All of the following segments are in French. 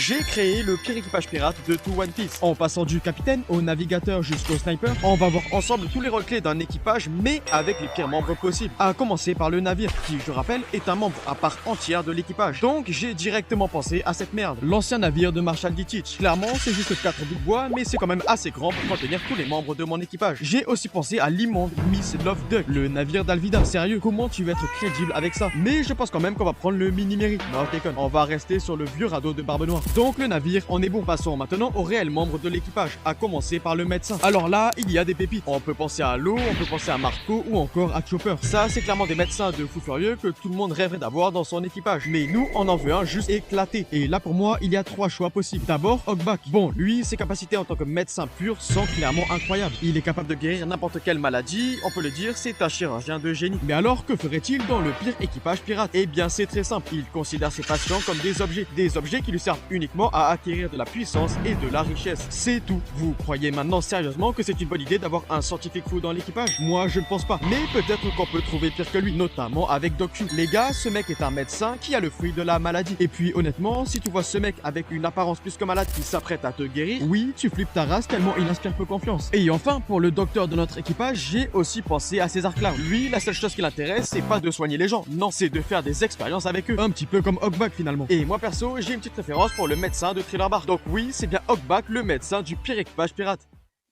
J'ai créé le pire équipage pirate de tout One Piece. En passant du capitaine au navigateur jusqu'au sniper, on va voir ensemble tous les rôles clés d'un équipage, mais avec les pires membres possibles. À commencer par le navire, qui, je rappelle, est un membre à part entière de l'équipage. Donc j'ai directement pensé à cette merde. L'ancien navire de Marshall D. Teach. Clairement, c'est juste 4 bouts de bois, mais c'est quand même assez grand pour contenir tous les membres de mon équipage. J'ai aussi pensé à l'immonde Miss Love Duck, le navire d'Alvida. Sérieux, comment tu vas être crédible avec ça? Mais je pense quand même qu'on va prendre le mini-mairie. Non, je déconne. On va rester sur le vieux radeau de Barbe Noire. Donc le navire, on est bon. Passons maintenant aux réels membres de l'équipage, à commencer par le médecin. Alors là, il y a des pépites. On peut penser à Lo, on peut penser à Marco ou encore à Chopper. Ça, c'est clairement des médecins de fou furieux que tout le monde rêverait d'avoir dans son équipage. Mais nous, on en veut un juste éclaté. Et là, pour moi, il y a 3 choix possibles. D'abord, Hogback. Bon, lui, ses capacités en tant que médecin pur sont clairement incroyables. Il est capable de guérir n'importe quelle maladie. On peut le dire, c'est un chirurgien de génie. Mais alors, que ferait-il dans le pire équipage pirate? Eh bien, c'est très simple. Il considère ses patients comme des objets. Des objets qui lui servent uniquement à acquérir de la puissance et de la richesse. C'est tout. Vous croyez maintenant sérieusement que c'est une bonne idée d'avoir un scientifique fou dans l'équipage? Moi, je ne pense pas. Mais peut-être qu'on peut trouver pire que lui, notamment avec Doc Q. Les gars, ce mec est un médecin qui a le fruit de la maladie. Et puis, honnêtement, si tu vois ce mec avec une apparence plus que malade qui s'apprête à te guérir, oui, tu flippes ta race tellement il inspire peu confiance. Et enfin, pour le docteur de notre équipage, j'ai aussi pensé à César Clown. Lui, la seule chose qui l'intéresse, c'est pas de soigner les gens. Non, c'est de faire des expériences avec eux. Un petit peu comme Hogback finalement. Et moi perso, j'ai une petite préférence pour le médecin de Thriller Bark. Donc oui, c'est bien Hogback, le médecin du pire équipage pirate.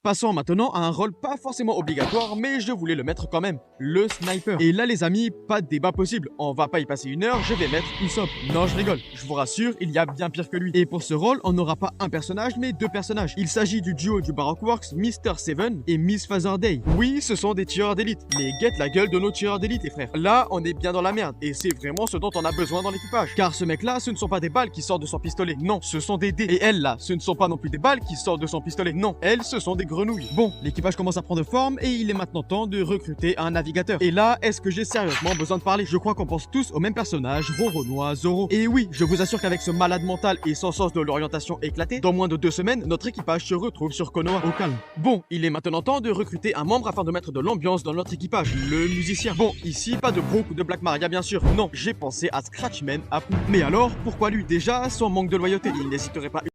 Passons maintenant à un rôle pas forcément obligatoire, mais je voulais le mettre quand même, le sniper. Et là les amis, pas de débat possible, on va pas y passer 1 heure, je vais mettre Usopp. Non, je rigole, je vous rassure, il y a bien pire que lui. Et pour ce rôle, on n'aura pas un personnage, mais 2 personnages. Il s'agit du duo du Baroque Works, Mr. Seven et Miss Father Day. Oui, ce sont des tireurs d'élite, mais guette la gueule de nos tireurs d'élite, les frères. Là, on est bien dans la merde, et c'est vraiment ce dont on a besoin dans l'équipage. Car ce mec-là, ce ne sont pas des balles qui sortent de son pistolet, non, ce sont des dés. Et elles là, ce ne sont pas non plus des balles qui sortent de son pistolet, non, elles, ce sont des grenouilles. Bon, l'équipage commence à prendre forme et il est maintenant temps de recruter un navigateur. Et là, est-ce que j'ai sérieusement besoin de parler? Je crois qu'on pense tous au même personnage, Roronoa Zoro. Et oui, je vous assure qu'avec ce malade mental et son sens de l'orientation éclaté, dans moins de 2 semaines, notre équipage se retrouve sur Konoha, au calme. Bon, il est maintenant temps de recruter un membre afin de mettre de l'ambiance dans notre équipage, le musicien. Bon, ici, pas de Brook ou de Black Maria bien sûr. Non, j'ai pensé à Scratchman Apu. Mais alors, pourquoi lui? Déjà, son manque de loyauté, il n'hésiterait pas